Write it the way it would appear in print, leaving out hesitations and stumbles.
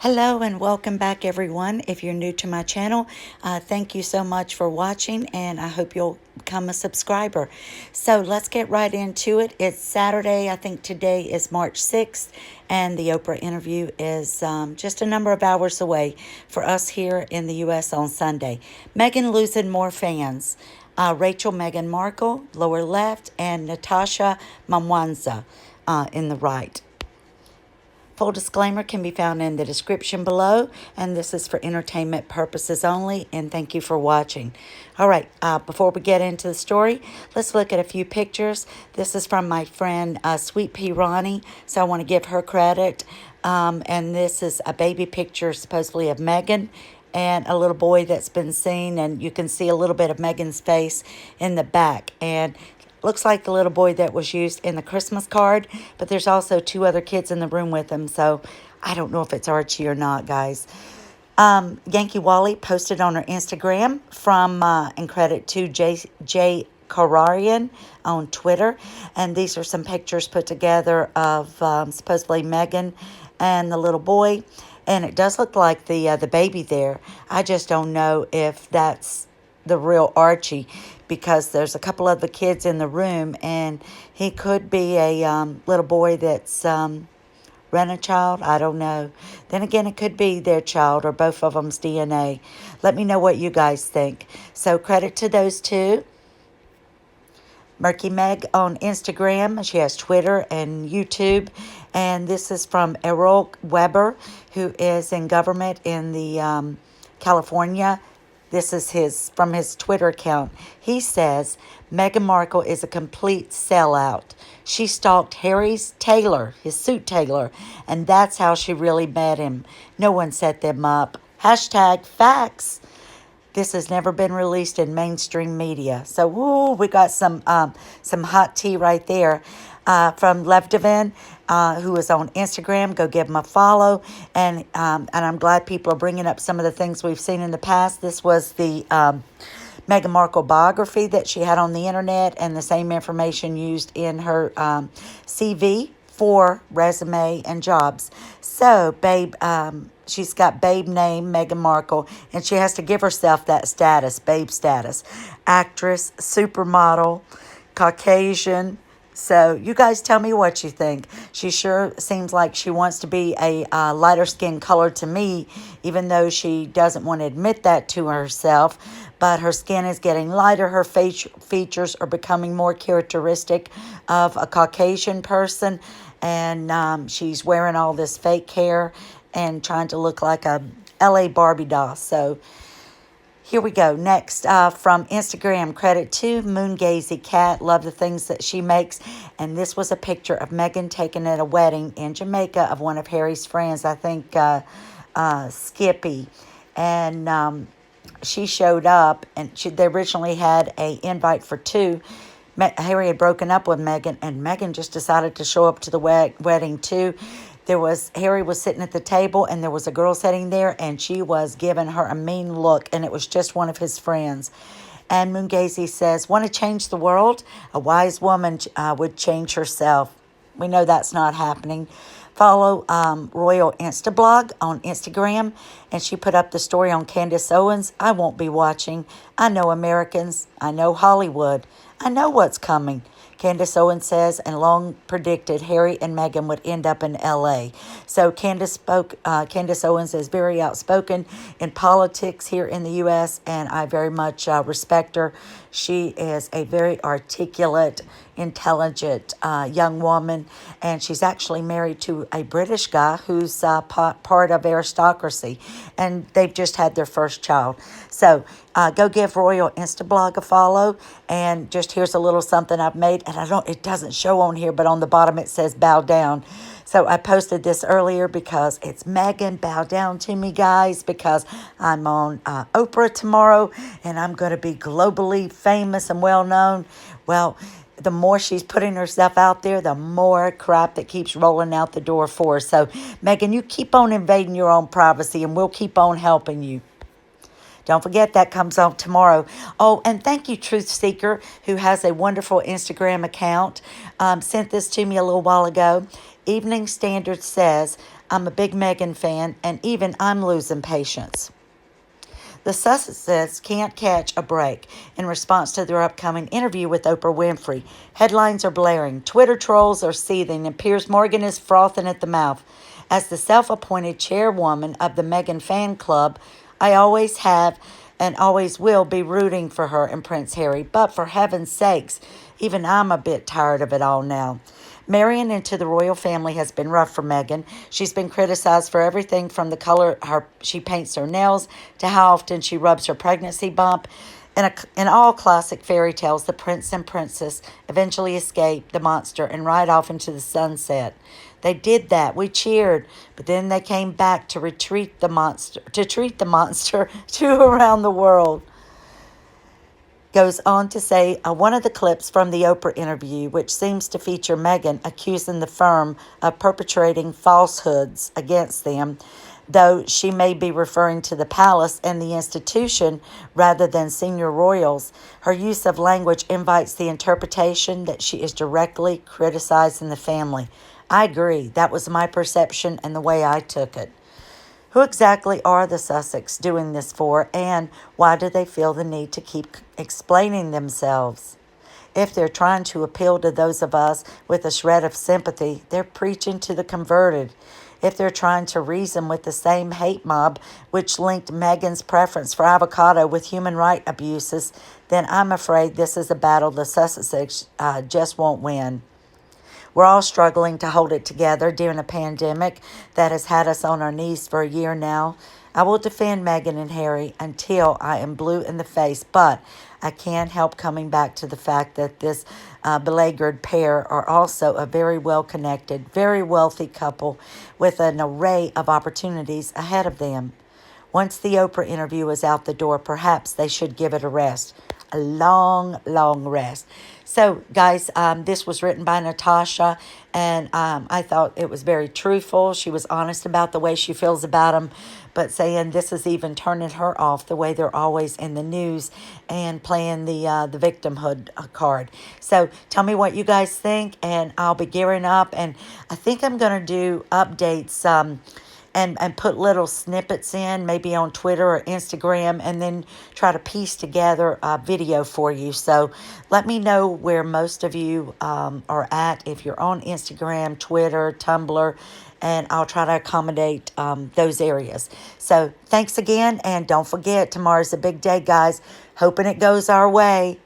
Hello and welcome back, everyone. If you're new to my channel, thank you so much for watching, and I hope you'll become a subscriber. So let's get right into it. It's Saturday. I think today is March 6th, and the Oprah interview is just a number of hours away for us here in the U.S. on Sunday. Meghan losing more fans. Rachel Meghan Markle, lower left, and Natasha Mamwanza in the right. Full disclaimer can be found in the description below, and this is for entertainment purposes only, and thank you for watching. All right, before we get into the story, let's look at a few pictures. This is from my friend Sweet Pea Ronnie, so I want to give her credit. And this is a baby picture supposedly of Meghan and a little boy that's been seen, and you can see a little bit of Meghan's face in the back. And looks like the little boy that was used in the Christmas card, but there's also two other kids in the room with him, so I don't know if it's Archie or not, guys. Yankee Wally posted on her Instagram from, and credit to J. Kararian on Twitter, and these are some pictures put together of supposedly Meghan and the little boy, and it does look like the baby there. I just don't know if that's the real Archie, because there's a couple of the kids in the room, and he could be a little boy that's Child. I don't know. Then again, it could be their child or both of them's DNA. Let me know what you guys think. So credit to those two. Murky Meg on Instagram. She has Twitter and YouTube. And this is from Errol Weber, who is in government in the California. This is from his Twitter account. He says, Meghan Markle is a complete sellout. She stalked Harry's tailor, his suit tailor, and that's how she really met him. No one set them up. Hashtag facts. This has never been released in mainstream media. So, woo, we got some hot tea right there. From Levdivin, who is on Instagram. Go give him a follow. And I'm glad people are bringing up some of the things we've seen in the past. This was the Meghan Markle biography that she had on the internet, and the same information used in her CV for resume and jobs. So, babe, she's got babe name, Meghan Markle, and she has to give herself that status, babe status. Actress, supermodel, Caucasian. So you guys tell me what you think. She sure seems like she wants to be a lighter skin color to me, even though she doesn't want to admit that to herself. But her skin is getting lighter. Her features are becoming more characteristic of a Caucasian person. And she's wearing all this fake hair and trying to look like a LA Barbie doll. So here we go. Next, from Instagram, credit to Moongazy Cat. Love the things that she makes. And this was a picture of Meghan taken at a wedding in Jamaica of one of Harry's friends, I think Skippy. And she showed up, and they originally had an invite for two. Harry had broken up with Meghan, and Meghan just decided to show up to the wedding too. Harry was sitting at the table, and there was a girl sitting there, and she was giving her a mean look, and it was just one of his friends. And Moongazy says, want to change the world? A wise woman would change herself. We know that's not happening. Follow Royal Instablog on Instagram, and she put up the story on Candace Owens. I won't be watching. I know Americans. I know Hollywood. I know what's coming. Candace Owens says, and long predicted Harry and Meghan would end up in L.A. So Candace Owens is very outspoken in politics here in the U.S., and I very much respect her. She is a very articulate, intelligent young woman, and she's actually married to a British guy who's part of aristocracy, and they've just had their first child. So go give Royal Instablog a follow, and just here's a little something I've made, and it doesn't show on here, but on the bottom it says bow down. So I posted this earlier because it's Meghan. Bow down to me, guys, because I'm on Oprah tomorrow, and I'm going to be globally famous and well-known. Well, the more she's putting herself out there, the more crap that keeps rolling out the door for her. So, Meghan, you keep on invading your own privacy, and we'll keep on helping you. Don't forget, that comes on tomorrow. Oh, and thank you, Truth Seeker, who has a wonderful Instagram account. Sent this to me a little while ago. Evening Standard says, I'm a big Meghan fan, and even I'm losing patience. The Sussexes can't catch a break in response to their upcoming interview with Oprah Winfrey. Headlines are blaring, Twitter trolls are seething, and Piers Morgan is frothing at the mouth. As the self-appointed chairwoman of the Meghan fan club, I always have and always will be rooting for her and Prince Harry. But for heaven's sakes, even I'm a bit tired of it all now. Marrying into the royal family has been rough for Meghan. She's been criticized for everything from the color she paints her nails to how often she rubs her pregnancy bump. In all classic fairy tales, the prince and princess eventually escape the monster and ride off into the sunset. They did that. We cheered, but then they came back to treat the monster to around the world. Goes on to say one of the clips from the Oprah interview, which seems to feature Meghan accusing the firm of perpetrating falsehoods against them, though she may be referring to the palace and the institution rather than senior royals. Her use of language invites the interpretation that she is directly criticizing the family. I agree. That was my perception and the way I took it. Who exactly are the Sussex doing this for, and why do they feel the need to keep explaining themselves? If they're trying to appeal to those of us with a shred of sympathy, they're preaching to the converted. If they're trying to reason with the same hate mob which linked Meghan's preference for avocado with human rights abuses, then I'm afraid this is a battle the Sussexes just won't win. We're all struggling to hold it together during a pandemic that has had us on our knees for a year now. I will defend Meghan and Harry until I am blue in the face, but I can't help coming back to the fact that this beleaguered pair are also a very well-connected, very wealthy couple with an array of opportunities ahead of them. Once the Oprah interview is out the door, perhaps they should give it a rest. A long, long rest. So, guys, this was written by Natasha, and I thought it was very truthful. She was honest about the way she feels about them, but saying this is even turning her off the way they're always in the news and playing the victimhood card. So, tell me what you guys think, and I'll be gearing up, and I think I'm going to do updates and put little snippets in, maybe on Twitter or Instagram, and then try to piece together a video for you. So let me know where most of you are at, if you're on Instagram, Twitter, Tumbler, and I'll try to accommodate those areas. So thanks again, and don't forget, tomorrow's a big day, guys. Hoping it goes our way.